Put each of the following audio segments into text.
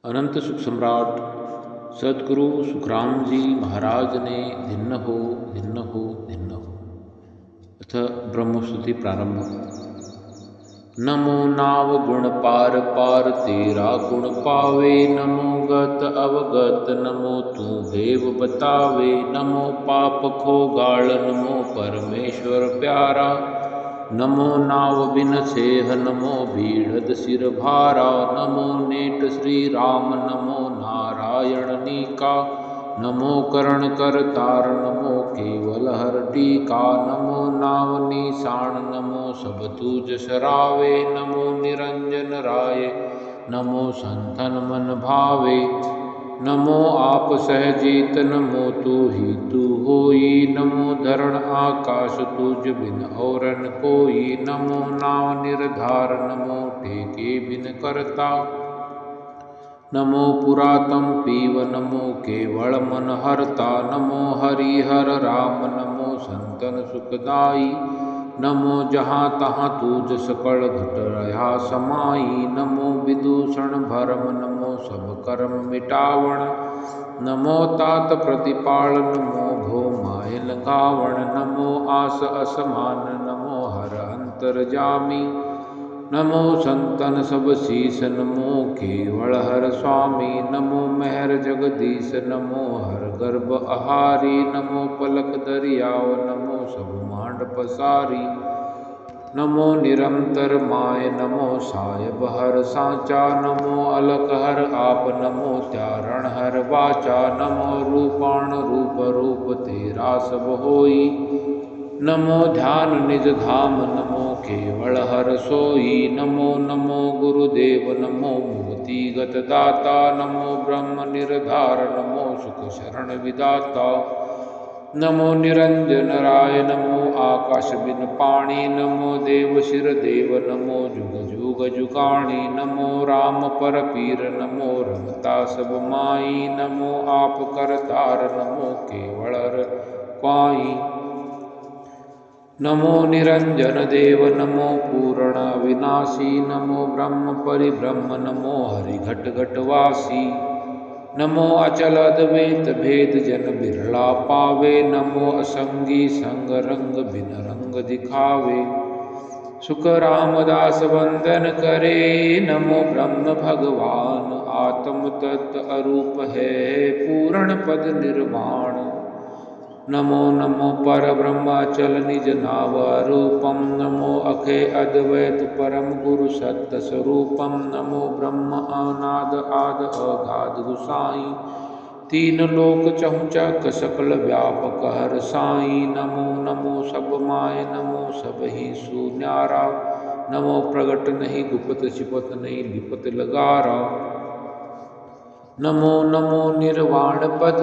अनंत सुख सम्राट सदगुरु सुखराम जी महाराज ने धिन्न हो धिन्न हो धिन्न हो। अथ ब्रह्मस्तुति प्रारंभ। नमो नाव गुण पार पार तेरा गुण पावे, नमो गत अवगत नमो तू भेव बतावे। नमो पाप खो गाल नमो परमेश्वर प्यारा, नमो नाव बिन छेह नमो बीढ़द सिर भारा। नमो नेट श्री राम नमो नारायण नीका, नमो करण कर तार नमो केवल हर टीका। नमो नाव निशान नमो सब तुज सरावे, नमो निरंजन राय नमो संतन मन भावे। नमो आप सहजीत नमो तू ही तू होई, नमो धरण आकाश तुझ बिन औरन कोई। नमो नाव निर्धार नमो टेके बिन करता, नमो पुरातम पीव नमो केवल मन हरता। नमो हरिहर राम नमो संतन सुखदाई, नमो जहाँ तहाँ तुझ सकल घट रहा समाई। नमो विदूषण भरम नमो सब कर्म मिटावण, नमो तात प्रतिपाल नमो भो माय लगावण। नमो आस असमान नमो हर अंतर जामी, नमो संतन सब शीस नमो केवल हर स्वामी। नमो मेहर जगदीश नमो हर गर्भ आहारी, नमो पलक दरियाव नमो सब मांड पसारी। नमो निरंतर माय नमो सायब हर सांचा, नमो अलक हर आप नमो त्यारण हर वाचा। नमो रूपाण रूप रूप तेरा सब होई, नमो ध्यान निज धाम नमो केवल हर सोई। नमो नमो गुरुदेव नमो मुक्ति गत दाता, नमो ब्रह्म निर्धार नमो सुख शरण विदाता। नमो निरंजन राय नमो आकाश बिन पाणी, नमो देव शिर देव नमो जुग जुग जुगाणी। नमो राम पर पीर नमो रमता सब माई, नमो आप करतार नमो केवल हर पाई। नमो निरंजन देव नमो पूर्ण विनाशी, नमो ब्रह्म परिब्रह्म नमो हरि घट घट वासी। नमो अचल अद्वैत भेद जन बिरला पावे, नमो असंगी संग रंग बिन रंग दिखावे। सुख रामदास वंदन करे, नमो ब्रह्म भगवान आत्म तत्व अरूप है पूर्ण पद निर्वाण। नमो नमो पर ब्रह्माचल निज नाव रूपम, नमो अखे अद्वैत परम गुरु सत्य स्वरूपम। नमो ब्रह्म अनाद आद अगाध गुसाई, तीन लोक चहुचक सकल व्यापक हर साई। नमो नमो सब माय नमो सब ही सुन्यारा, नमो प्रगट नहीं गुप्त छिपत नहीं लिपत लगारा। नमो नमो निर्वाण पद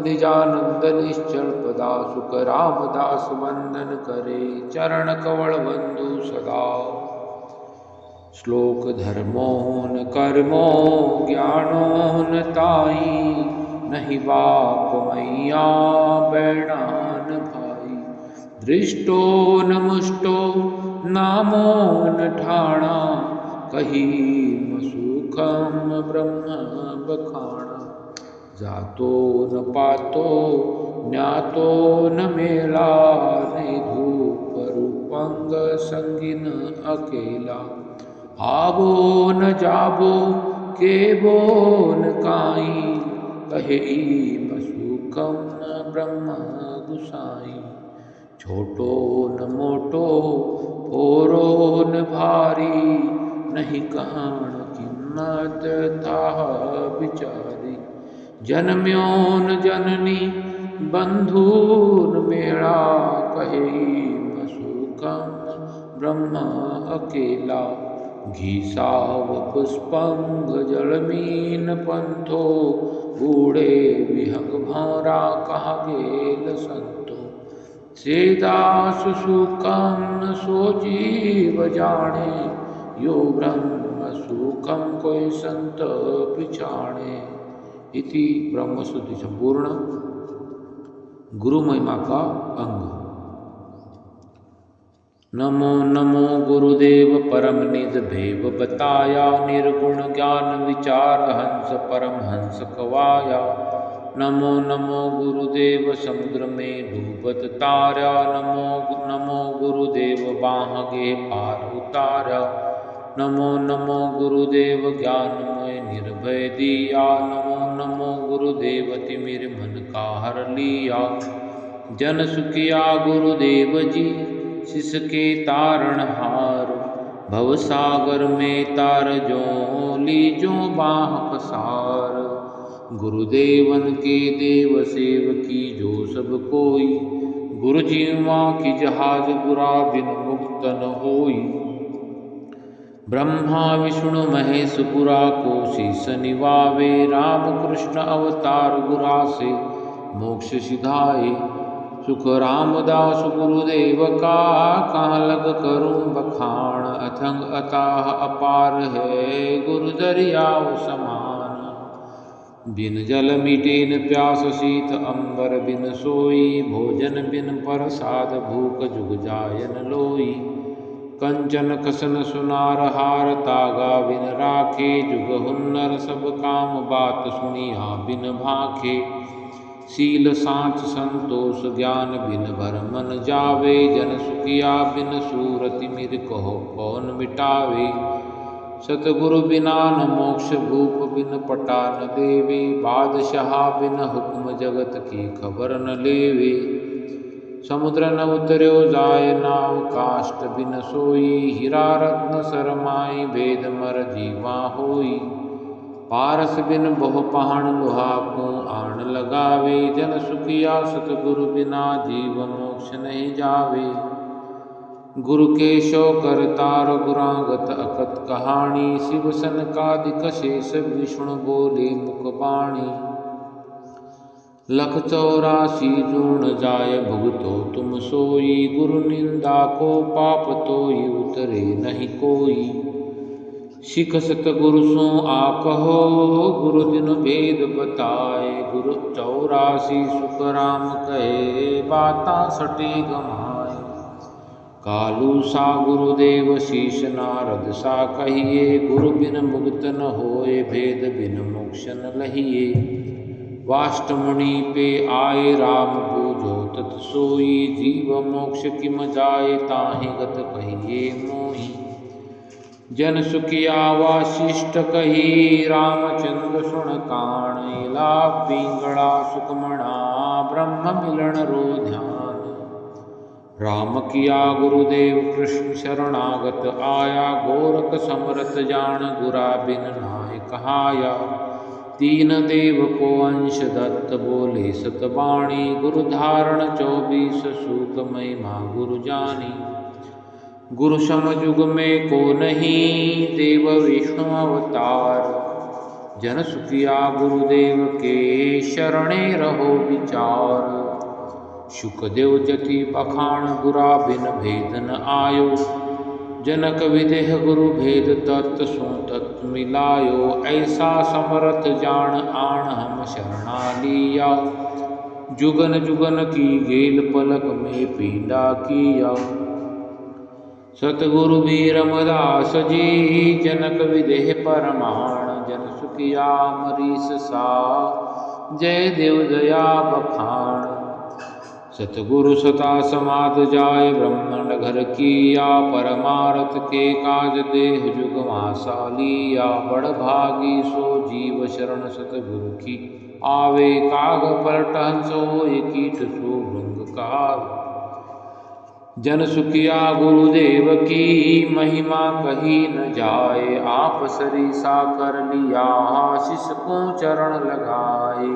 निजानंद निश्चल पदा, सुख रामदास वंदन करे चरण कवल बंधु सदा। श्लोक धर्मोन कर्मो ज्ञानोन ताई, नहीं बाप मैया बैणान भाई। दृष्टो न मुष्टो नामो न ठाणा, कही सुखम ब्रह्म बखाना। जातो न पातो न्यातो न मेला, नहीं धूप रूपंग संगिन अकेला। आबो न जाबो केबो न काई, कहे सुखम ब्रह्म गुसाई। छोटो न मोटो फोरो न भारी, नहीं कहाण किम्मत ताह बिचारी। जन्म्यो न जननी बंधु न मेला, कहे सुखम ब्रह्म अकेला। घीसाव पुष्पंग जलमीन पंथो, बूढ़े विहंग भौरा कहा गेल संतो। सेदास सुखम सो जीव जाने, यो ब्रह्म सुखम कोई संत पिछाणे। इति ब्रह्मस्तुति संपूर्ण। गुरु महिमा का अंग। नमो नमो गुरुदेव परम निज भेव बताया, निर्गुण ज्ञान विचार हंस परम हंस कवाया। नमो नमो गुरुदेव समुद्र में डूबत तारा, नमो नमो गुरुदेव बांहगे पार उतारा। नमो नमो गुरुदेव ज्ञानमय निर्भय दिया, नमो नमो गुरुदेव तिमिर मन का हर लिया। जन सुखिया गुरुदेव जी शिष के तारण हार, भव सागर में तार जो लीजो बाह पसार। गुरुदेवन के देव सेवकी जो सब कोई, गुरु जीवा की जहाज गुरा बिन मुक्त न होई। ब्रह्मा विष्णु महेश गुरा को शीस निवावे, राम कृष्ण अवतार गुरा से मोक्ष सिधाए। सुख रामदास गुरुदेव का, कहाँ लग करूं बखान। अथंग अथाह अपार है गुरु दरियाव समान। बिन जल मिटे न प्यास शीत अंबर बिन सोई, भोजन बिन प्रसाद भूख जुग जाय न लोई। कंचन कसन सुनार हार तागा बिन राखे, जुग हुन्नर सब काम बात सुनिया बिन भाखे। शील साच संतोष ज्ञान बिन भर मन जावे, जन सुखिया बिन सूरति मिर कहो कौन मिटावे। सतगुरु बिना न मोक्ष भूप बिन पटा न देवे, बादशाह बिन हुक्म जगत की खबर न लेवे। समुद्र न उतर्यो जाय नाव, काष्ठ बिन सोई। हीरा रत्न सरमाई भेद मर जीवा होई। पारस बिन बहु पहाड़ लोहा को आण लगावे, जन सुखिया सतगुरु बिना जीव मोक्ष नहीं जावे। गुरु के शो करतार गुरागत अकथ कहानी, शिव सनकादिक शेष विष्णु बोले मुख बाणी। लख 84 जूण जाय भुगतो तुम सोई, गुरु निंदा को पाप तोई उतरे नहीं कोई। शिख सतगुरु सो आपहो, गुरु दिन भेद बताए। गुरु 84 सुख राम कहे, बाता सटे गमाए। कालू सा गुरुदेव शीश नारद सा कहिए, गुरु बिन मुक्त न होए भेद बिन मोक्ष न लहिए। वाष्टमुनि पे आए राम बूझो तत सोई, जीव मोक्ष किम जाए ताहि गत कहिए मोहि। जन सुखिया वासिष्ठ कही, रामचंद्र सुन कान। एला पिंगड़ा सुखमणा, ब्रह्म मिलन रो ध्यान। राम किया गुरुदेव कृष्ण शरणागत आया, गोरख समरथ जान गुरा बिन नाय कहाया। तीन देव को अंश दत्त बोले सतबाणी, गुरु धारण 24 सूत महिमा गुरु जानी। गुरु सम युग में को नहीं, देव विष्णु अवतार। जन सुखिया गुरुदेव के शरणे रहो विचार। शुकदेव जति बखान गुरा बिन भेद न आयो, जनक विदेह गुरु भेद तत्व सो तत्व मिलायो। ऐसा समरथ जान आन हम शरणा लिया, जुगन जुगन की गेल पलक में पीड़ा किया। सतगुरु भी रमदास जी, जनक विदेह परमाण। जन सुखिया अमरीश सा, जय देव दया बखान। सतगुरु सता समाध जाय, ब्रह्मंड घर किया। परमारथ के काज देह जुग मासा लिया। बड़ भागी सो जीव शरण सतगुरु की आवे, काग पलट हंस होय कीट सो भृंग कहावे। जन सुखिया गुरुदेव की महिमा कही न जाए, आप सरीसा कर लिया शिष को चरण लगाए।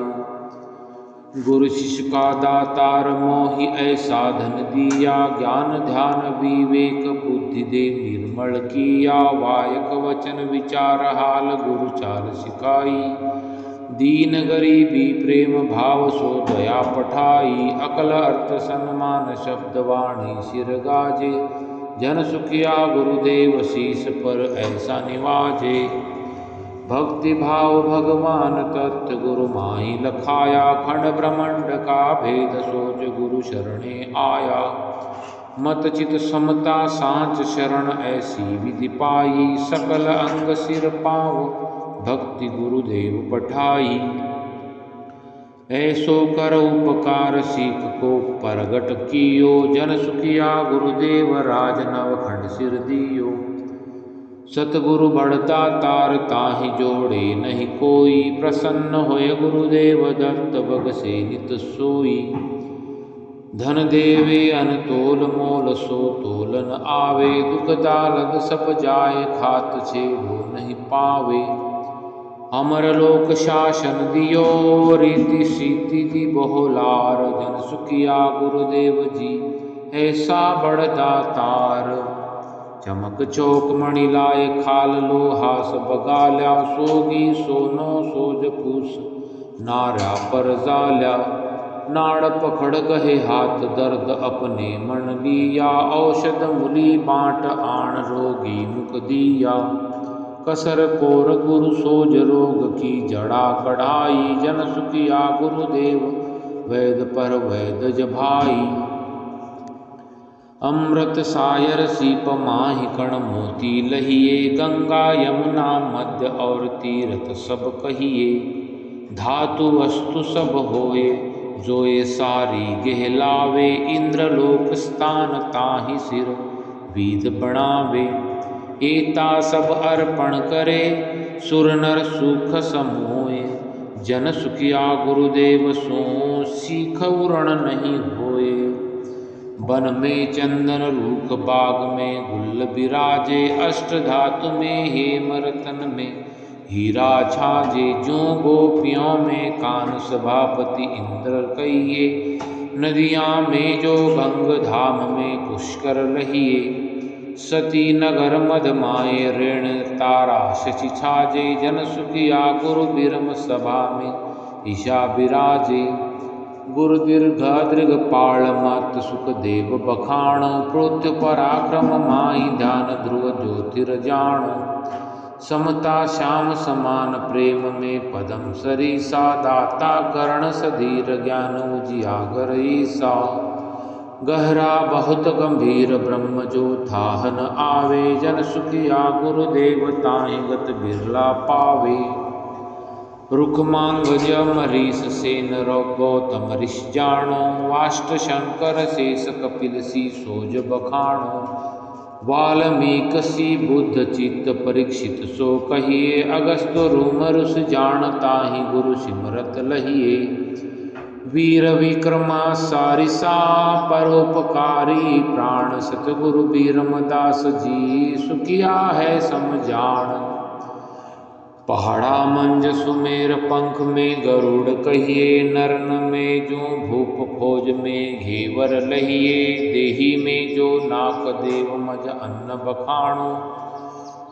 गुरु शिष्य का दातार मोहि ऐसा धन दिया, ज्ञान ध्यान विवेक बुद्धि दे निर्मल किया। वायक वचन विचार हाल गुरु चाल सिखाई, दीन गरीबी प्रेम भाव सो दया पठाई। अकल अर्थ सन्मान शब्द वाणी सिर गाजे, जन सुखिया गुरुदेव शीस पर ऐसा निवाजे। भक्ति भाव भगवान तत्व गुरु माही लखाया, खंड ब्रह्मांड का भेद सोच गुरु शरणे आया। मत चित समता सांच शरण ऐसी विधि पाई। सकल अंग सिर पाव भक्ति गुरुदेव पठाई। ऐसो कर उपकार सीख को परगट कियो। जन सुखिया गुरुदेव राज नवखंड सिर दियो। सतगुरु बड़ता तार ताहि जोड़े नहीं कोई। प्रसन्न होय गुरुदेव दत्त बग से नित सोई। धन देवे अनतोल मोल सो तोलन आवे। दुख दालद सब जाए खात छेड़ो नहीं पावे। अमर लोक शासन दियो रीति सीति दी बहुलार। जन सुखिया गुरुदेव जी ऐसा बड़दा तार। चमक चौक मणि लाए खाल लोहा सब गाल्या। सोगी सोनो सोज पूस नारा पर जाल्या। नाड़ पकड़ गहे हाथ दर्द अपने मन लिया। औषध मुली बाँट आण रोगी मुख दिया। कसर कोर गुरु सोज रोग की जड़ा कढ़ाई। जन सुखिया गुरुदेव वैद पर वैद जभाई। अमृत सायर सीप माहि कण मोती लहिए। गंगा यमुना मध्य और तीर्थ सब कहिए। धातु वस्तु सब होए जोए सारी गहलावे। इंद्रलोक स्थान ताहि सिर विध बनावे। एता सब अर्पण करे सुर नर सुख समोए। जन सुखिया गुरुदेव सो सीख उरण नहीं होए। वन में चंदन रूख बाग में गुल बिराजे। अष्ट धातु में हेम रतन में हीरा छाजे। जो गोपियों में कान सभापति इंद्र कहिए। नदियाँ में जो गंग धाम में पुष्कर लहिए। सती नगर मद माए ऋण तारा शचि छाजे। जन सुखिया गुरु बिरम सभा में ईशा बिराजे। गुरु दीर्घ पाल मत सुख देव बखाण। पृथ्वी पराक्रम माई ध्यान ध्रुव ज्योतिर जाण। समता श्याम समान प्रेम में पदम सरीसा। दाता कर्ण सधीर ज्ञान उजियागर ईसा। गहरा बहुत गंभीर ब्रह्म जो थाह न आवे। जन सुखिया गुरुदेव ताहि गत बिरला पावे। रुख मांग जमरीश सेन रो गौतम ऋष जाणो। वाष्ट शंकर शेष कपिल सी सोज बखाणो। वाल्मीक सी बुद्ध चित्त परीक्षित सो कहिए। अगस्त रूम रुस जान ताहि गुरु सिमरत लहिए। वीर विक्रमा सारिसा परोपकारी प्राण। सतगुरु बीरमदास जी सुखिया है समझाण। पहाड़ा मंज सुमेर पंख में गरुड़ कहिए। नरन में जो भूप खोज में घेवर लहिए। देही में जो नाक देव मज अन्न बखाणो।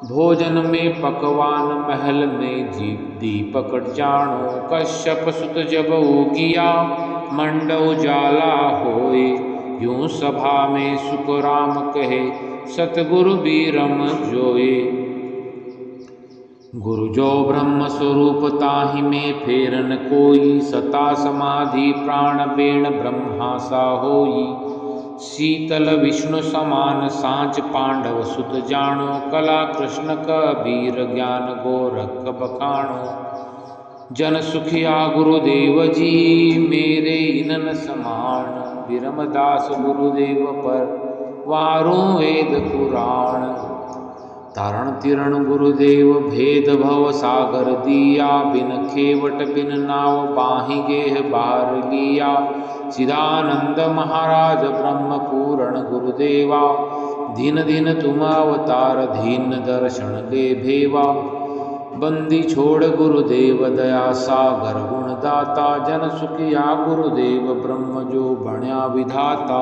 भोजन में पकवान महल में जीप दीपक जाणो। कश्यप सुत जब उगिया मंडव जाला होए। यूं सभा में सुख राम कहे सतगुरु बीरम जोए। गुरु जो ब्रह्म स्वरूप ताहि में फेर न कोई। सता समाधि प्राण बेण ब्रह्मासा होई। शीतल विष्णु समान सांच पांडव सुत जाणो। कला कृष्ण कबीर ज्ञान गोरख बखाणो। जन सुखिया गुरुदेव जी मेरे इनन समान। बिरमदास गुरुदेव पर वारों वेद पुराण। तारण तिरण गुरुदेव भेद भव सागर दिया। बिन खेवट बिन नाव बाहि गेह बार लिया। चिदानंद महाराज ब्रह्म पूरण गुरुदेवा। दिन दिन तुम अवतार दीन दर्शन ले भेवा। बंदी छोड़ गुरुदेव दया सागर गुण दाता। जन सुखिया गुरुदेव ब्रह्म जो बण्या विधाता।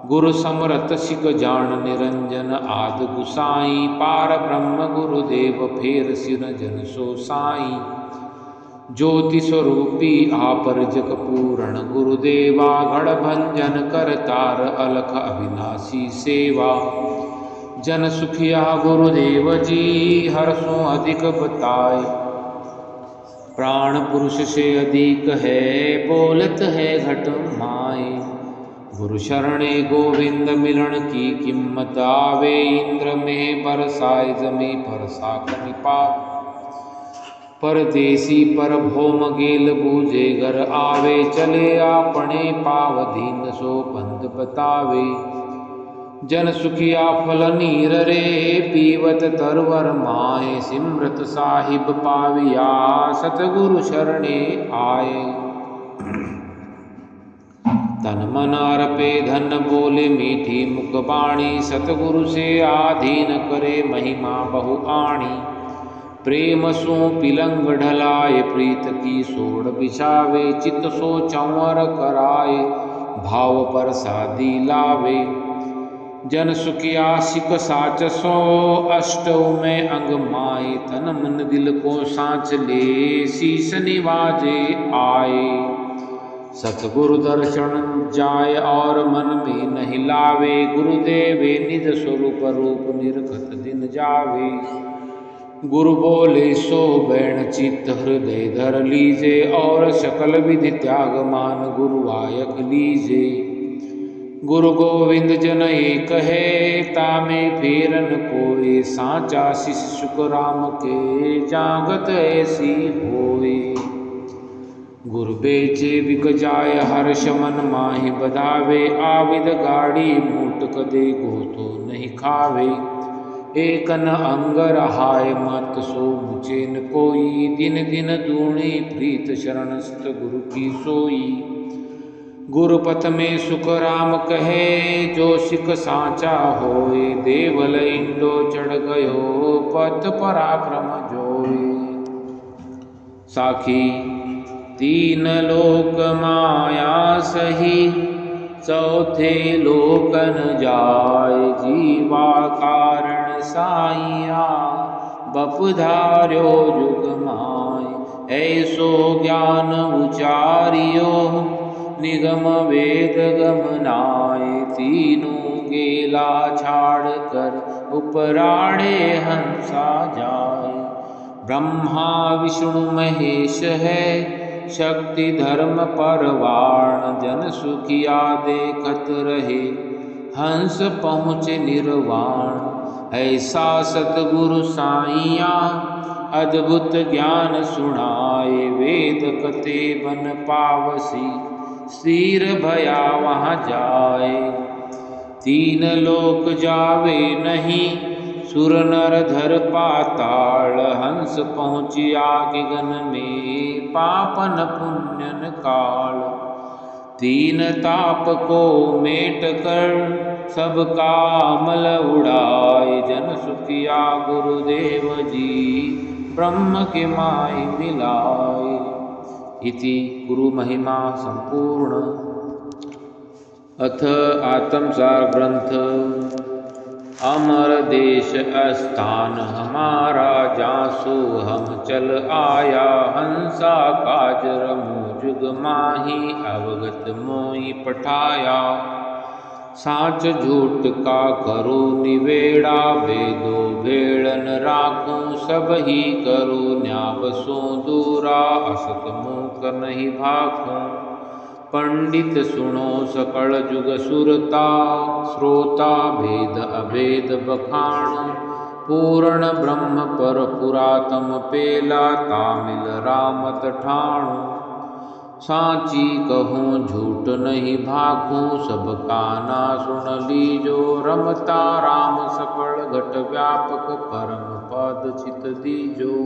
गुरु समरत सिक जान निरंजन आद गुसाई। पार ब्रह्म गुरुदेव फेर सिर जन सो साई। ज्योति स्वरूपी आपर जग पूरण गुरुदेवा। गढ़ भंजन कर तार अलख अविनाशी सेवा। जन सुखिया गुरुदेव जी हर्षों अधिक बताए। प्राण पुरुष से अधिक है बोलत है घट माए। गुरु शरणे गोविंद मिलन की कीमत आवे। इंद्र में बरसाए जमी पर साकनि पाप। परदेसी पर भोम गेल बूझे घर आवे। चले आपने पाव दीन सो पंथ बतावे। जन सुखिया फल नीर रे पीवत तरवर माए। सिमरत साहिब पाविया सतगुरु शरणे आए। तन मन अर्पे धन बोले मीठी मुख बाणी। सतगुरु से आधीन करे महिमा बहु आणी। प्रेम सो पिलंग ढलाए प्रीत की सोड़ बिछावे। चित सो चंवर कराए भाव पर सादी लावे। जन सुखिया सिक साच सो अष्टव में अंग माए। तन मन दिल को सांच ले शीस निवाजे आए। सतगुरु दर्शन जाय और मन में नहीं लावे। गुरुदेवे निज स्वरूप रूप निरखत दिन जावे। गुरु बोले सो बैण चित्त हृदय धर लीजे। और सकल विधि त्याग मान गुरुवायक लीजे। गुरु गोविंद जन एक है तामे फेरन कोय। सांचा शिष्य सुख राम के जागत ऐसी होए। गुरु बेचे बिक जाय हर्ष मन माहि बधावे। आविद गाड़ी मूटक दे गो तो नहीं खावे। एकन अंगर हाय मत सो मुचेन कोई। दिन दिन दूणी प्रीत शरणस्त गुरु की सोई। गुरुपथ में सुख राम कहे जो सिख सांचा होए। देवल इंडो चढ़ गयो पथ पराक्रम जोए। साखी तीन लोक माया सही चौथे लोकन जाय। जीवा कारण साइया बपधार्यो जुग माय। ऐसो ज्ञान उचारियो निगम वेद गमनाय। तीनों गेला छाड़ कर उपराणे हंसा जाए। ब्रह्मा विष्णु महेश है शक्ति धर्म परवाण। जन सुखिया देखत रहे हंस पहुँचे निर्वाण। ऐसा सतगुरु साइया अद्भुत ज्ञान सुनाए। वेद कते बन पावसी स्थिर भया वहाँ जाए। तीन लोक जावे नहीं सुर नर धर पाताल। हंस पहुँचिया गगन में पापन पुण्यन काल। तीन ताप को मेट कर सबका अमल उड़ाए। जन सुखिया गुरुदेव जी ब्रह्म के माय मिलाए। इति गुरु महिमा संपूर्ण। अथ आत्मसार ग्रंथ। अमर देश स्थान हमारा जासो हम चल आया। हंसा काज रमु जुग माही अवगत मोई पठाया। साच झूठ का करो निवेड़ा वेदो भेड़न राखूं। सब ही करो न्याव सो दूरा असत मूक नहीं भाखूं। पंडित सुनो सकल जुग सुरता श्रोता भेद अभेद बखाण। पूर्ण ब्रह्म पर पुरातम पेला तामिल रामत ठाणु। सांची कहूँ झूठ नहीं भाखूं सब काना सुन लीजो। रमता राम सकल घट व्यापक परम पद चित दीजो।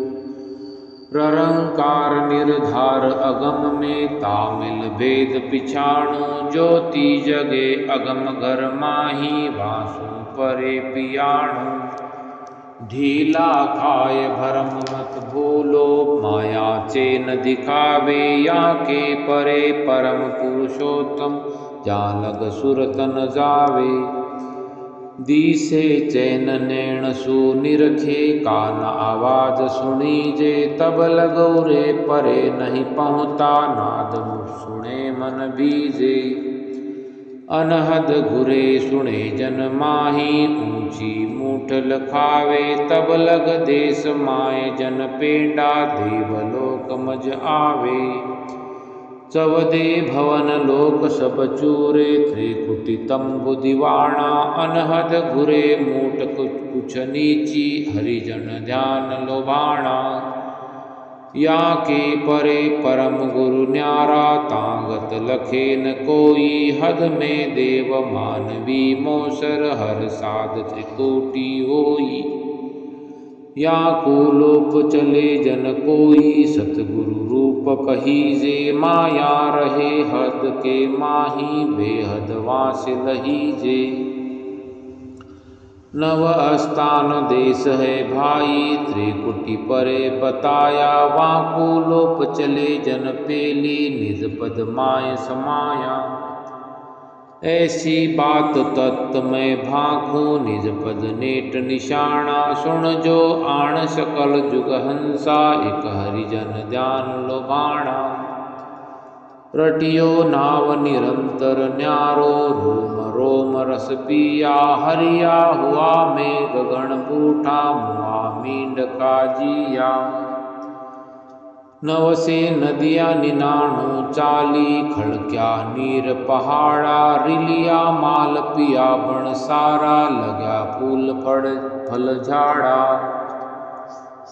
ररंकार निर्धार अगम में तामिल भेद पिछाणु। ज्योति जगे अगम घर माही वासु परे पियाणु। ढीला खाए भरम मत भूलो माया चेन दिखावे। या के परे परम पुरुषोत्तम जालग सुरतन जावे। दिसे चैन नैण सु निरखे कान आवाज सुनीजे। तब लगौरे परे नहीं पहुँता नाद सुने मन बीजे। अनहद घुरे सुने जन माही ऊंची मूठ लखावे। तब लग देश माए जन पेंडा देवलोक मज आवे। चवदे भवन लोक सब चूरे, त्रिकुटी तंबु दिवाणा, अनहद घुरे मूट कुछ नीची, हरिजन ध्यान लोभाणा। या के परे परम गुरु न्यारा, तांगत लखे न कोई, हद में देव मानवी मोसर, हर साध त्रिकोटि होई। या को लोक चले जन कोई, सतगुरु रूप कहीजे, माया रहे हद के माही, बेहद वास लहीजे। नव स्थान देश है भाई, त्रिकुटी परे बताया, वाको लोप चले जन पेली, निज पद माय समाया। ऐसी बात तत्व में भाखूं, निज पद नेट निशाना, सुन जो आण सकल जुग हंसा, एक हरिजन ध्यान लोभाणा। रटियो नाव निरंतर न्यारो, रोम रोम रस पिया, हरिया हुआ में गगन बूठा, मुआ मींड काजिया। नव से नदियाँ निनाणु चाली, खड़क्या नीर पहाड़ा, रिलिया माल पिया बण सारा, लग्या फूल फल झाड़ा।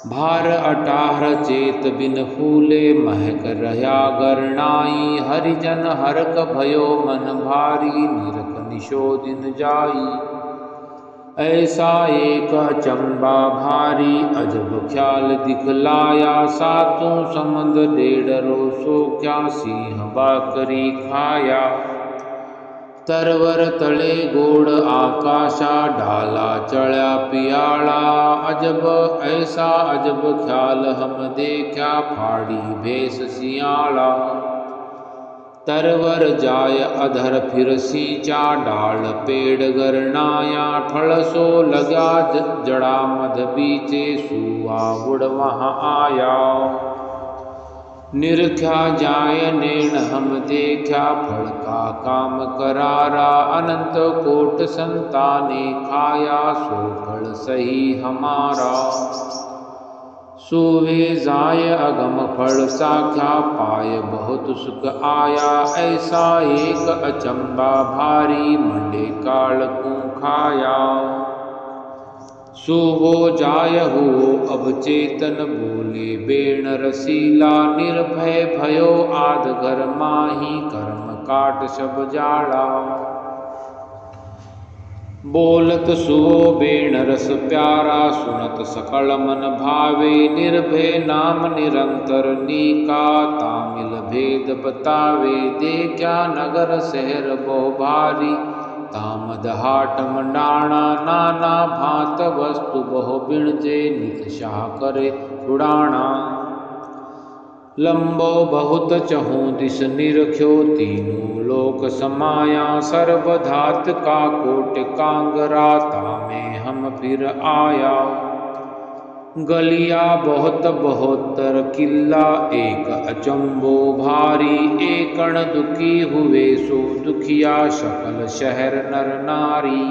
भार अटाहर चेत बिन फूले, महक रह्या गरनाई, हरिजन हरक भयो मन भारी, निरख निशोदिन जाई। ऐसा एक चंबा भारी, अजब ख्याल दिखलाया, सातों समंद डेढ़ सो, क्या सिंह बाकरी खाया। तरवर तले गोड़ आकाशा, डाला चढ़ा पियाला, अजब ऐसा अजब ख्याल हम देखा, फाड़ी भेस सियाला। तरवर जाय अधर फिर सींचा, डाल पेड़ गरनाया, फल सो लगा जड़ा मध बीचे, सुआ बुढ़ वहाँ आया। निरख्या जाय नैन हम देखा, फल का काम करारा, अनंत कोट संताने खाया, सो फल सही हमारा। सोवे जाय अगम फल साख्या, पाय बहुत सुख आया, ऐसा एक अचंबा भारी, मंडे काल को खाया। सोवो जाय हो अब चेतन, बोले बेण रसीला, निर्भय भयो आद घर माही, कर्म काट सब जाड़ा। बोलत सुवो बेण रस प्यारा, सुनत सकल मन भावे, निर्भय नाम निरंतर नीका, तामिल भेद बतावे। देखा नगर शहर बहु भारी, तामद हाट मंडाणा, नाना भांत वस्तु बहु बिणजे, नित शाह करे उड़ाणा। लंबो बहुत चहु दिस निरख्यो, तीनों लोक समाया, सर्वधात का कोट कांगरा, तामे हम फिर आया। गलिया बहुत बहोत्तर किल्ला, एक अचंबो भारी, एकण दुखी हुए सो दुखिया, सकल शहर नर नारी।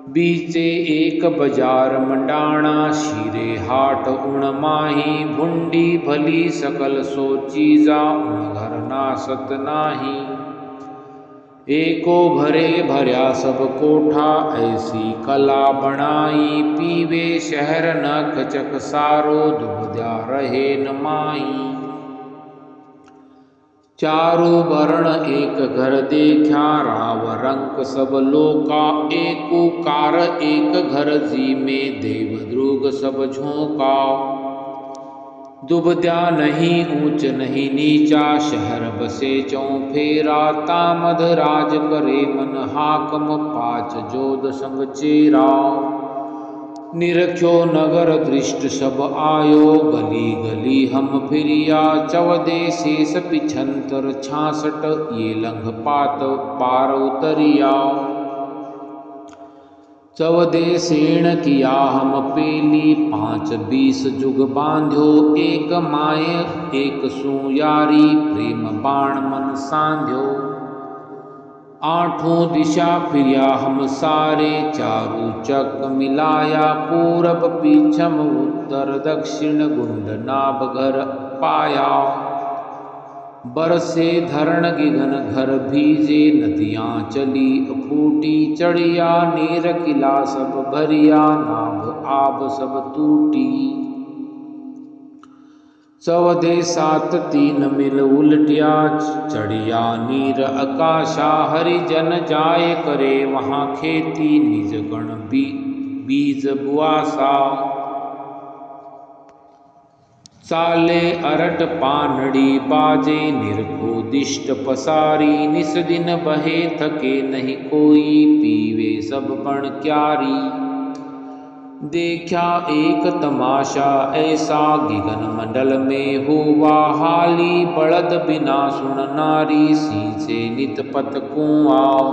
बीचे एक बाजार मंडाणा, शीरे हाट उण माही, भुंडी भली सकल सो चीजा, उण घर नासत नाही। एको भरे भर्या सब कोठा, ऐसी कला बनाई, पीवे शहर न कचक सारो, दुबद्या रहे न माही। चारों वर्ण एक घर देखा, राव रंक सब लोका, एको कार एक घर जी में, देव द्रुग सब झोंका। दुबद्या नहीं ऊंच नहीं नीचा, शहर बसे चौफेरा, तामद राज करे मन हाकम, पाच जोध संग चेरा। निरख्यो नगर दृष्ट सब आयो, गली गली हम फिरिया, चवदे शेष पिछंतर 66, ये लंघ पात पार उतरिया। चवदे सेण किया हम पेली, 5 20 जुग बांध्यो, एक माय एक सुयारी, प्रेम बाण मन सांध्यो। 8 दिशा फिरिया हम सारे, चारु चक मिलाया, पूरब पीछम उत्तर दक्षिण, गुंड नाभ घर पाया। बरसे धरण गिगन घर भीजे, नदियाँ चली अफूटी, चढ़िया नीर किला सब भरिया, नाभ आब सब टूटी। चौदे सात तीन मिल उलटिया, चढ़िया नीर आकाशा, हरिजन जाय करे वहाँ खेती, निज गण बीज बुआसा। चाले अरट पानड़ी बाजे, निरखो दिष्ट पसारी, निस दिन बहे थके नहीं कोई, पीवे सब बण क्यारी। देखा एक तमाशा ऐसा, गिगन मंडल में हुआ हाली, बड़द बिना सुन नारी, सींचे नित पत कुआं।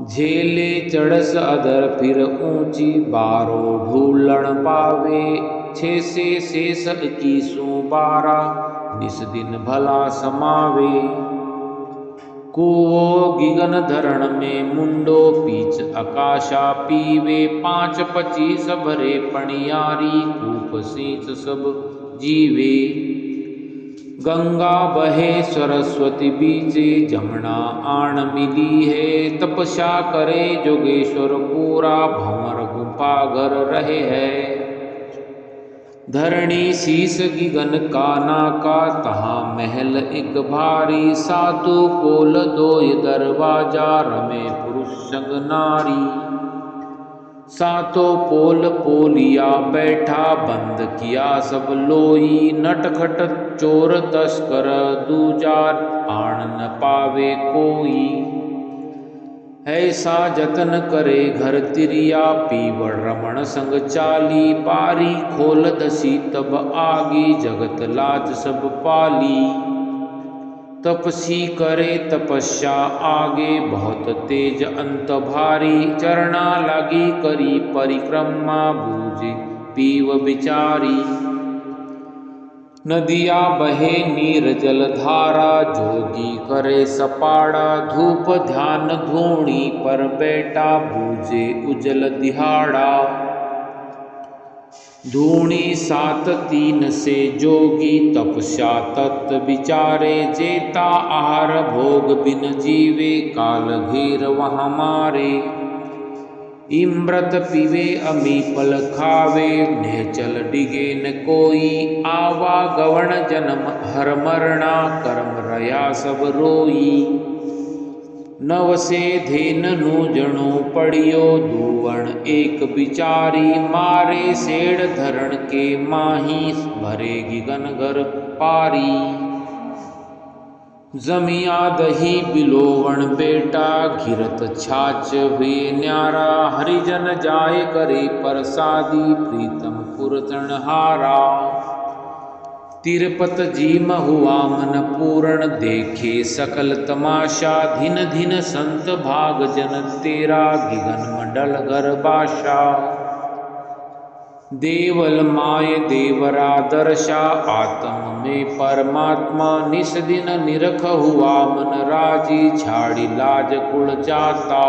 झेले चढ़स अधर फिर ऊंची, बारो ढूलण पावे, छे से शेष 2112, निस दिन भला समावे। कुओ गिगन धरण में मुंडो, पीछ आकाशा पीवे, 5-25 भरे पणियारी, कूप सींच सब जीवे। गंगा बहे सरस्वती बीचे, जमुना आण मिली है, तपस्या करे जोगेश्वर पूरा, भंवर गुफा घर रहे है। धरणी शीस गिगन का नाका, तहाँ महल एक भारी, सातु पोल दोय दरवाजा, रमे पुरुष संग नारी। सातों पोल पोलिया बैठा, बंद किया सब लोई, नटखट चोर तस्कर दूजा, आण न पावे कोई। ऐसा जतन करे घर तिरिया, पीवड़ रमण संग चाली, बारी खोल दसी तब आगी, जगत लाज सब पाली। तपसी करे तपस्या आगे, बहुत तेज अंत भारी, चरना लागी करी परिक्रमा, बूझे पीव बिचारी। नदिया बहे नीर जल धारा, जोगी करे सपाड़ा, धूप ध्यान धूणी पर बैठा, बूझे उजल दिहाड़ा। धूणी 7-3 से जोगी, तपस्या तत्व विचारे, जेता आहार भोग बिन जीवे, काल घेर वहाँ मारे। इमृत पीवे अमी फल खावे, निहचल डिगे न कोई, आवा गवण जन्म हर मरना, कर्म रया सब रोई। नव से धेन नु जणो पड़ियो, दुवण एक बिचारी, मारे सेड़ धरण के माही, भरे गिगन घर पारी। जमिया दही बिलोवण बेटा, घिरत छाछ हुए न्यारा, हरिजन जाय करे परसादी, प्रीतम पुरतन हारा। तिरपत जीम हुआ मन पूर्ण, देखे सकल तमाशा, धिन धिन संत भाग जन तेरा, गिगन मंडल घर बाशा। देवल माय देवरा दर्शा, आत्म में परमात्मा, निस दिन निरख हुआ मन राजी, छाड़ी लाज कुल जाता।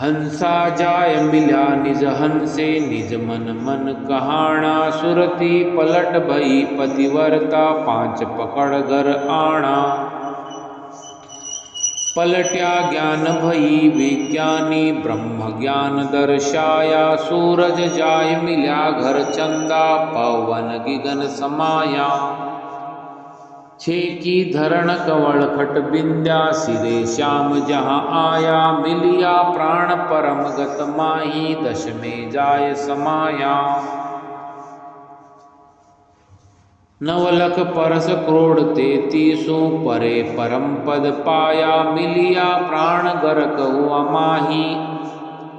हंसा जाय मिल्या निज हंसे, निज मन मन कहाना, सुरती पलट भई पतिवर्ता, 5 पकड़ घर आना। पलट्या ज्ञान भई विज्ञानी, ब्रह्म ज्ञान दर्शाया, सूरज जाय मिल्या घर चंदा, पवन गिगन समाया। छेकी धरण कंवल खट बिंद्या, सिरे श्याम जहाँ आया, मिलिया प्राण परम गत माही, दश में जाय समाया। नवलख परस क्रोड़ 33 परे परम पद पाया, मिलिया प्राण गरक हुआ माही,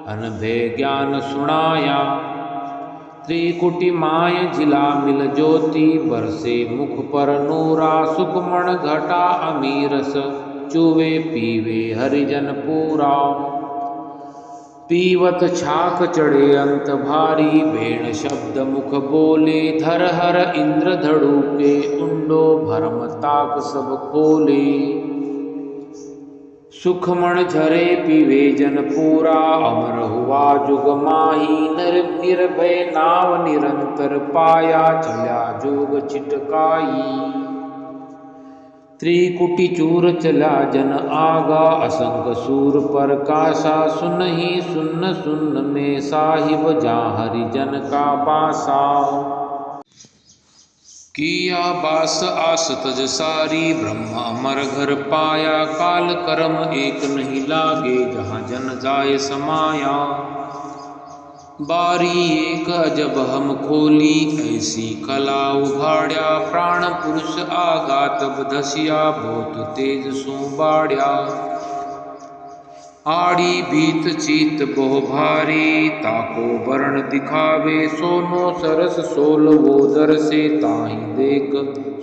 अनभय ज्ञान सुनाया। त्रिकुटी माय जिला मिल ज्योति, बरसे मुख पर नूरा, सुकमण घटा अमीरस, चुवे पीवे हरिजन पूरा। पीवत छाक चढ़े अंत भारी, भेण शब्द मुख बोले, धर हर इंद्र धड़ु के उंडो, भरम ताक सब खोले। सुखमण झरे पीवे जन पूरा, अमर हुआ जुग माही, निर्भय नाव निरंतर पाया, चल्या जोग चिटकाई। त्रिकुटी चूर चला जन आगा, असंग सूर पर कासा, सुनहि सुन्न सुन्न में साहिब, जा हरिजन का बासा। किया बास आस तज सारी, ब्रह्म अमर घर पाया, काल कर्म एक नहीं लागे, जहाँ जन जाय समाया। बारी एक जब हम खोली, ऐसी कला उघाड़या, प्राण पुरुष आगा तब धसिया, बहुत तेज सो बाड़या। आड़ी भीत चीत बहु भारी, ताको वर्ण दिखावे, सोनो सरस सोल वो दर से, ताहि देख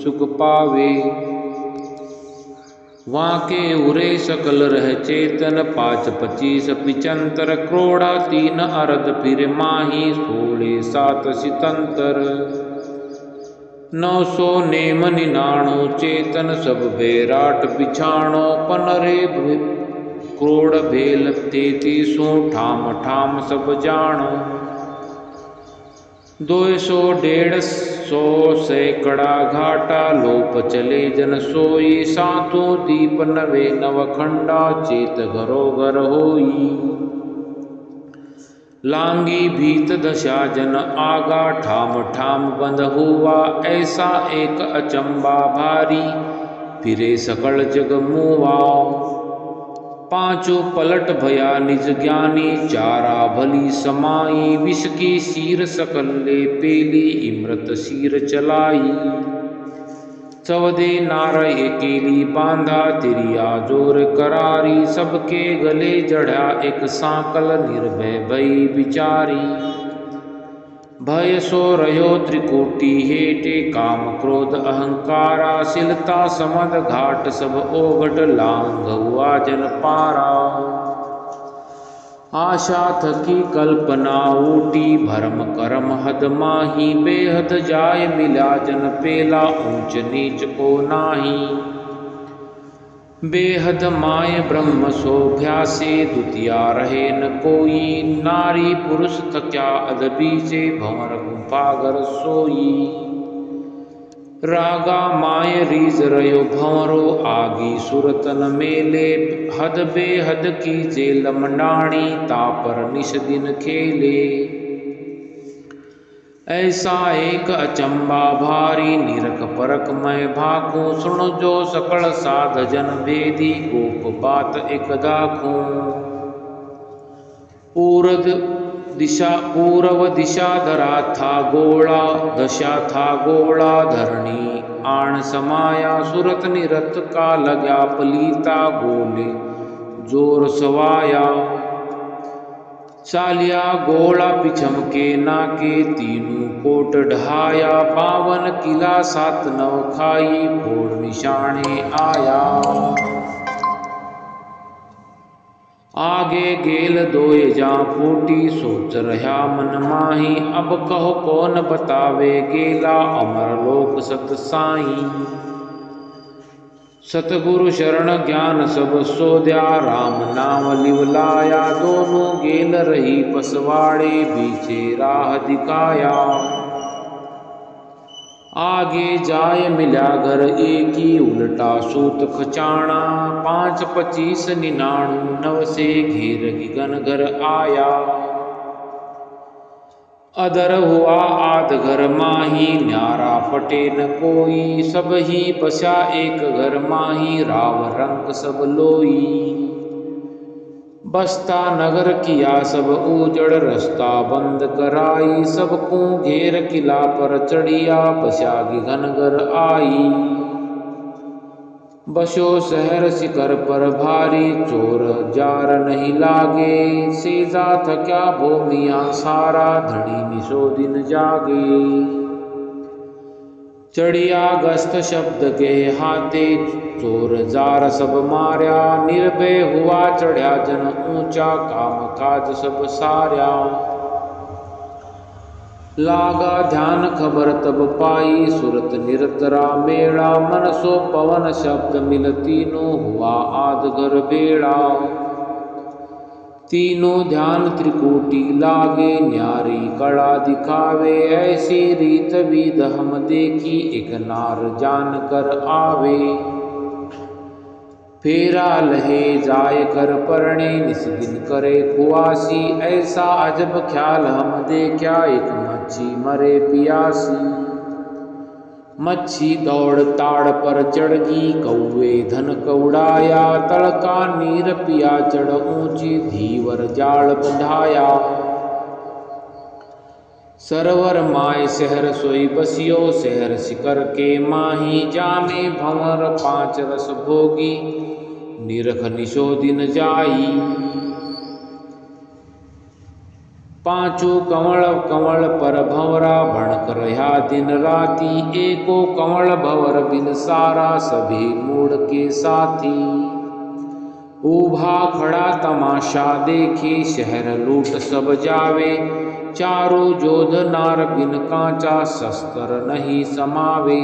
सुख पावे। वाके उरे सकल रह चेतन, 5 25 पिचंतर, क्रोड़ा 3 अरद फिर माही, 16 7 सितंतर। 900 नेम 99 चेतन, सब बेराट बिछाणो, पनरे क्रोड़ भेल 33 ठाम ठाम सब जाणो। 200 150 सैकड़ा घाटा, लोप चले जन सोई, 7 दीप 9 नवखंडा, चेत घरो घर होई। लांगी भीत दशा जन आगा, ठाम ठाम बंद हुआ, ऐसा एक अचंबा भारी, फिरे सकल जग मुआ। 5 पलट भया निज ज्ञानी, चारा भली समाई, विष की सीर सकल ले पेली, इमृत सीर चलाई। 14 नार एकेली बांधा, तिरिया जोर करारी, सबके गले जड़ा एक सांकल, निर्भय भई बिचारी। भय सो रहो त्रिकोटि हेटे, काम क्रोध अहंकारा, सिलता समद घाट सब ओघट, लांघ हुआ जन पारा। आशा थकी कल्पना ऊटी, भरम करम हद माही, बेहद जाय मिला जन पेला, ऊंच नीच को नाही। बेहद माय ब्रह्म सो भ्यासे, द्वितीया रहे न कोई, नारी पुरुष थक्या अध बीचे, भंवर गुफागर सोई। रागा माय रीज रयो भंवरो, आगी सुरतन मेले, हद बेहद की जेल मंडाणी, तापर निश दिन खेले। ऐसा एक अचंबा भारी, निरख परख मैं भाकूं, सुन जो सकल साध जन भेदी, गोप बात एक दाखूं। पूर्व दिशा धरा था गोला, दशा था गोला धरणी, आण समाया, सुरत निरत का लग्या पलीता, गोले जोर सवाया। चालिया गोला पिछम के नाके, 3 कोट ढाया, 52 किला 7 9 खाई, फोड़ निशाने आया। आगे गेल 2 जा फूटी, सोच रहा मन माही, अब कहो कौन बतावे गेला, अमर लोक सत साई। सतगुरु शरण ज्ञान सब सोध्या, राम नाम लिवलाया, दोनों गेल रही पसवाड़े, बीचे राह दिखाया। आगे जाय मिला घर एकी, उल्टा सूत खचाणा, 5 25 99 9 से घेर गिगन घर आया। अदर हुआ आध घर माही, न्यारा फटे न कोई, सब ही बसा एक घर माही, राव रंग सब लोई। बस्ता नगर किया सब उजड़, रास्ता बंद कराई, सबको घेर किला पर चढ़िया, बसा गिगन घर आई। बसो शहर शिखर पर भारी, चोर जार नहीं लागे, सेजा थक्या भूमिया सारा, धड़ी निशो दिन जागे। चढ़िया गस्त शब्द के हाथे, चोर जार सब मार्या, निर्भय हुआ चढ़या जन ऊंचा, काम काज सब सार्या। लागा ध्यान खबर तब पाई, सुरत निरतरा मेड़ा, मन सो पवन शब्द मिल, तीनों हुआ आध घर बेड़ा। तीनों ध्यान त्रिकोटि लागे, न्यारी कड़ा दिखावे, ऐसी रीत विध हम देखी, एक नार जान कर आवे। फेरा लहे जाय कर परणे निस दिन करे खुआसी। ऐसा अजब ख्याल हम देखा एक मच्छी मरे पियासी। मच्छी दौड़ ताड़ पर चढ़गी कौवे धन कौड़ाया। तड़का नीर पिया चढ़ ऊंची धीवर जाल बंधाया। सरवर माय शहर सोई बसियो शहर शिकर के माही। जामे भंवर पांच रस भोगी निरख निशो दिन जाई। पांचों कंवल कंवल पर भंवरा भणक रहा दिन राती। एको कंवल भंवर बिन सारा सभी मूड के साथी। ऊभा खड़ा तमाशा देखे शहर लूट सब जावे। चारों जोध नार बिन कांचा शस्त्र नहीं समावे।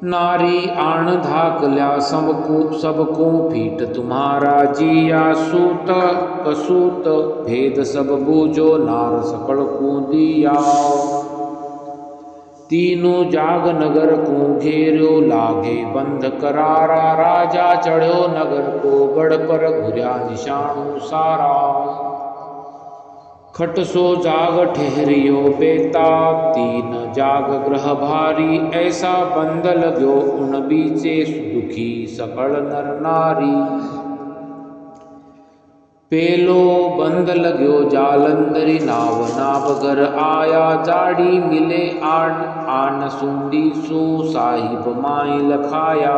नारी आण धाकल्या सबको फीट तुम्हारा जिया। सूत कसूत भेद सब बूझो नार सकल को दिया। तीनों जाग नगर को घेर्यो लागे बंध करारा। राजा चढ़ो नगर को गढ़ पर घुर्या निशानु सारा। खट सो जाग ठहरियो बेता तीन जाग ग्रह भारी। ऐसा बंद लगो उन बीचे दुखी सकल नर नारी। पेलो बंद लगो जालंधरी नाव नावगर आया। जाड़ी मिले आन सुंडी सो साहिब माई लखाया।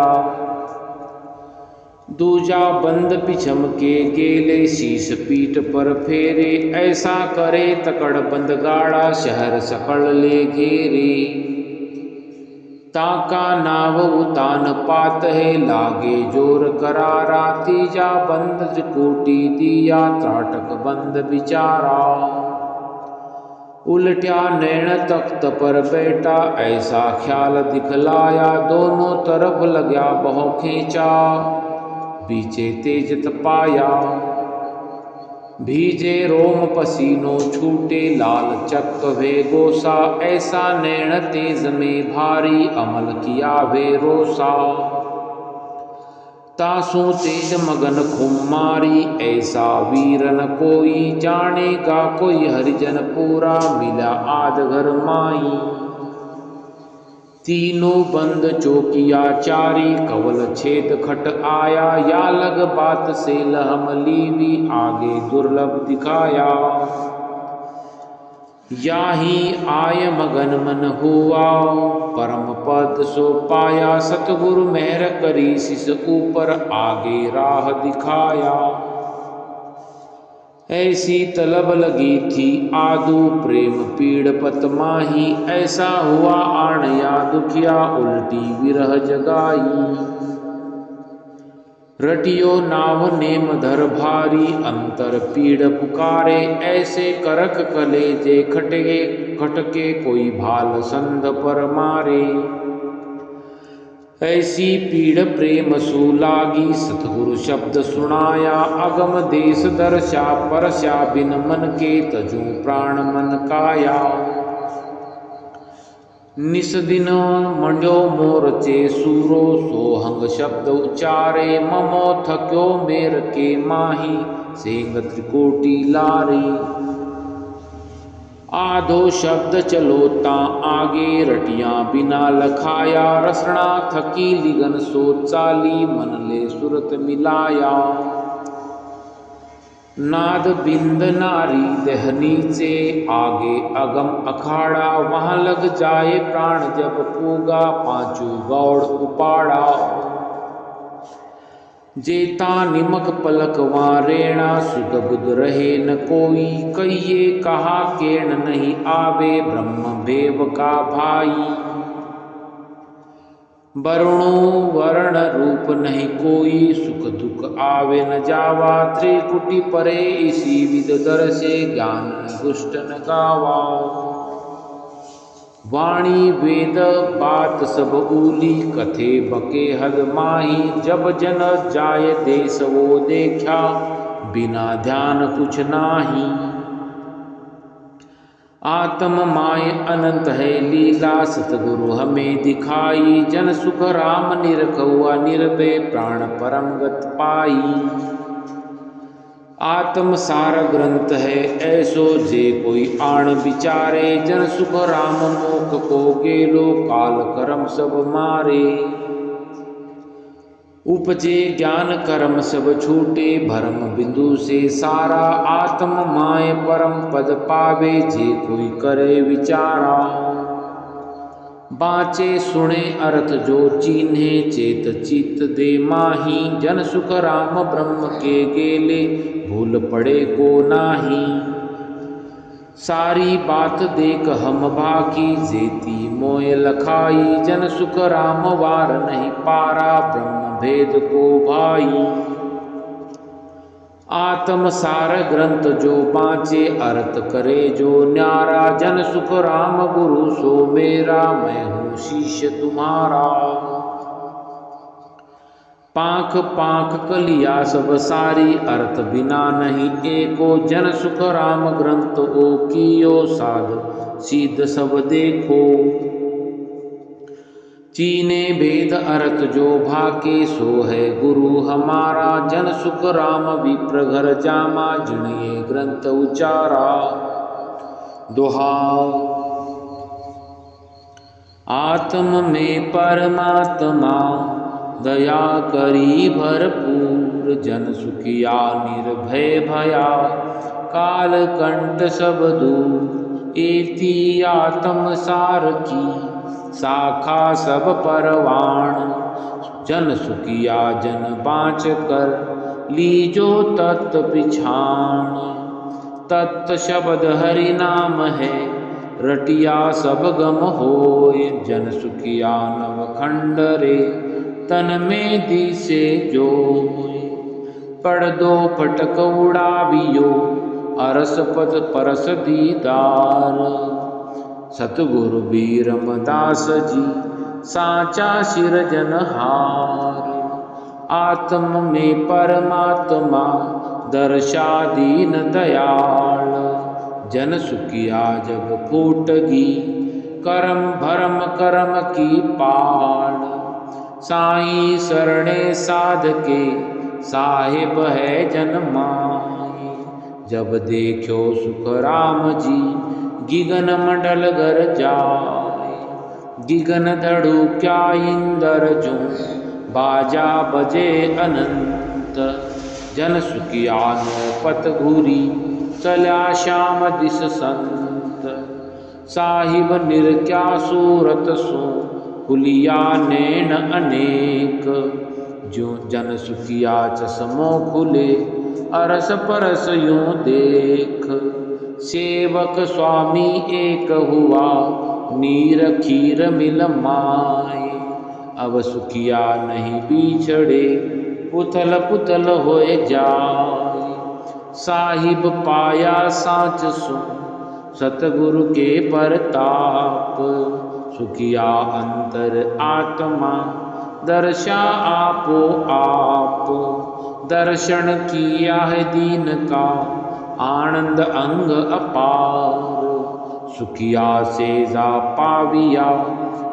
दूजा बंद पिछम के गेले शीश पीठ पर फेरे। ऐसा करे तकड़ बंद गाड़ा शहर सकल ले घेरे। ताका नाव उतान पात है लागे जोर करारा। तीजा बंद त्रिकोटी दिया त्राटक बंद बिचारा। उल्ट्या नैण तख्त पर बैठा ऐसा ख्याल दिखलाया। दोनों तरफ लग्या बहु खींचा बीचे तेज तपाया। भीजे रोम पसीनो छूटे लाल चक वे गोसा। ऐसा नैण तेज में भारी अमल किया वे रोसा। तासु तेज मगन खुमारी ऐसा वीर न कोई। जानेगा कोई हरिजन पूरा मिला आद घर माई। तीनों बंद चौकिया चारी कवल छेद खट आया। या लग बात से लहम लीवी आगे दुर्लभ दिखाया। याही आय मगन मन हुआ परम पद सो पाया। सतगुरु मेहर करी सिस ऊपर आगे राह दिखाया। ऐसी तलब लगी थी आदू प्रेम पीड़ पत माही। ऐसा हुआ आण या दुखिया उल्टी विरह जगाई। रटियो नाव नेम धर भारी अंतर पीड़ पुकारे। ऐसे करक कलेजे खटके कोई भाल संध पर मारे। ऐसी पीड़ प्रेम सु लागी सतगुरु शब्द सुनाया। अगम देश दर्शा परशा बिन मन के तजू प्राण मन काया। निस दिन मंडो मोरचे सूरो सोहंग शब्द उचारे। ममो थक्यो मेर के माही सेंग त्रिकोटी लारे। आधो शब्द चलोता आगे रटिया बिना लखाया। रसना थकी लिगन सो चाली मन ले सुरत मिलाया। नाद बिंद नारी देह नीचे आगे अगम अखाड़ा। वहां लग जाए प्राण जब पूगा पांचू गौड़ उपाड़ा। जेता निमक पलक रेणा सुध बुध रहे न कोई। कहिए कहा केण नहीं आवे ब्रह्म भेव का भाई। वरुणो वर्ण रूप नहीं कोई सुख दुख आवे न जावा। त्रिकुटी परे इसी विद दर से ज्ञान दुष्ट न गावा। वाणी वेद बात सब ऊली कथे बके हद माही। जब जन जाय देश वो देखा बिना ध्यान कुछ नाही। आत्म माय अनंत है लीला सतगुरु हमें दिखाई। जन सुख राम निरखुआ निर्भय प्राण परम गत पाई। आत्म सार ग्रंथ है ऐसो जे कोई आण विचारे। जन सुख राम मोख को गेलो काल करम सब मारे। उपजे ज्ञान कर्म सब छूटे भरम बिंदु से सारा। आत्म माय परम पद पावे जे कोई करे विचारा। बाँचे सुने अर्थ जो चीन्हे चेत चित दे माही। जन सुख राम ब्रह्म के गेले भूल पड़े को नाही। सारी बात देख हम भाकी जेती मोय लखाई। जन सुख राम वार नहीं पारा ब्रह्म भेद को भाई। आत्म सार ग्रंथ जो बाँचे अर्थ करे जो न्यारा। जन सुख राम गुरु सो मेरा मैं हूँ शिष्य तुम्हारा। पाख पाख कलिया सब सारी अर्थ बिना नहीं एको। जन सुख राम ग्रंथ ओ कियो साध सीध सब देखो। चीने भेद अर्थ जो भाके सो है गुरु हमारा। जन सुख राम विप्र घर जामा जिणिए ग्रंथ उचारा। दोहाव आत्म में परमात्मा दया करी भरपूर। जन सुखिया निर्भय भया काल कंठ सब दूर। एती आत्म सार की शाखा सब परवाण। जन सुखिया जन बाँच कर लीजो तत्व पिछाण। तत्व शब्द हरि नाम है रटिया सब गम होय। जन सुखिया नव खंड रे तन में दिसे जोय। पढ़ दो पटक उड़ावियो अरस पद परस दीदार। सतगुरु बीरमदास जी साचा सिरजनहार। आत्म में परमात्मा दर्शा दीन दयाल। जन सुखिया जब फूटगी करम भरम करम की पाड़। साईं शरणे साध के साहिब है जन माई। जब देखो सुख राम जी गिगन मंडल गर जाय। गिगन धड़ु क्या इंदर जो बाजा बजे अनंत। जन सुखिया नो पत घूरी चल्या श्याम दिस संत। साहिब निर्क्या सूरत सो खुलिया नैन अनेक। जो जन सुखिया चश्मो खुले अरस परस यूं देख। सेवक स्वामी एक हुआ नीर खीर मिल माय। अब सुखिया नहीं बिछड़े पुतल पुतल होए जाय। साहिब पाया साच सो सतगुरु के परताप। सुखिया अंतर आत्मा दर्शा आपो आप। दर्शन किया है दीन का आनंद अंग अपार। सुखिया से जा पाविया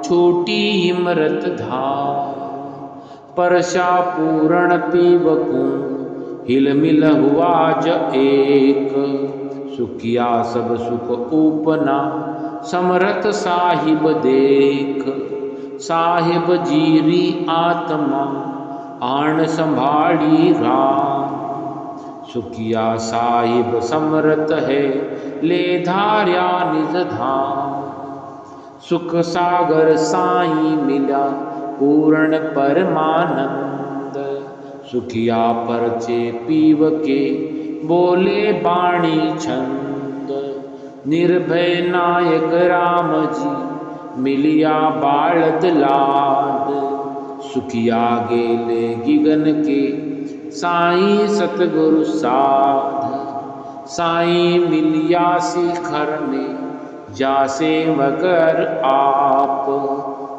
छोटी इमरत धार। परशा पूर्ण पीवकू हिल मिल हुआ ज एक। सुखिया सब सुख ऊपना समरथ साहिब देख। साहिब जीरी आत्मा आन संभाली राम। सुखिया साहिब समरथ है ले धार्या निज धाम। सुख सागर साई मिला पूर्ण परमानंद। सुखिया परचे पीव के बोले बाणी छंद। निर्भय नायक राम जी मिलिया बालद लाद। सुखिया गेले गिगन के साईं सतगुरु साध। साईं मिलिया शिखर में जासे मगर आप।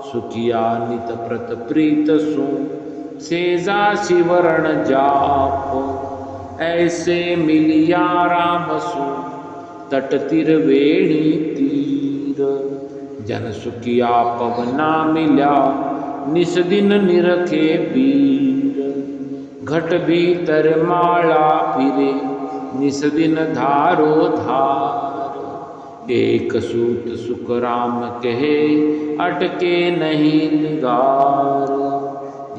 सुखिया नित प्रत प्रीत सु सेजा शिवरण जाप। ऐसे मिलिया राम सु तट तिर वेणी तीर। जन सुखिया पवना मिल्या निस दिन निरखे पीर। घट भीतर माला फिरे निस दिन धारो धार। एक सूत सुख राम कहे अटके नहीं निगार।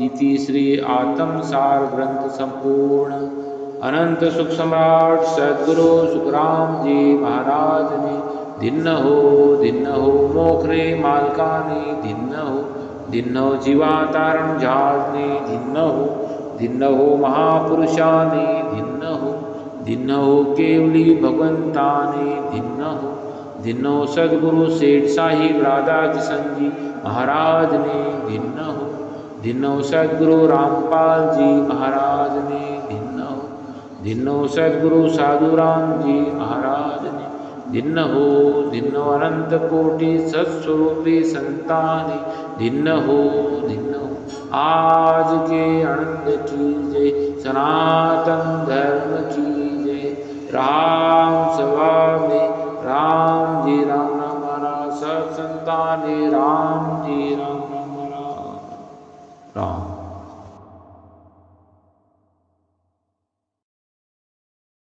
इति श्री आत्म सार ग्रंथ संपूर्ण अनंत सुख सम्राट सद्गुरु सुखराम जी महाराज ने धिन्न हो मोखरे मालकाने धिन्न हो जीवा तारण झाड़ने धिन्न हो महापुरुषाने धिन्न हो केवली भगवंताने धिन्न हो सद्गुरु सेठ साहिब राधा किशन जी महाराज ने धिन्न हो सद्गुरु रामपाल जी महाराज ने धिन्न हो सद्गुरु साधुराम जी महाराज ने धिन्न हो अनंत कोटि सत्स्वरूपी संतान धिन्न हो आज के आनंद की जय सनातन धर्म की जय। राम सभा में राम जी राम राम सब संतान राम जी राम राम।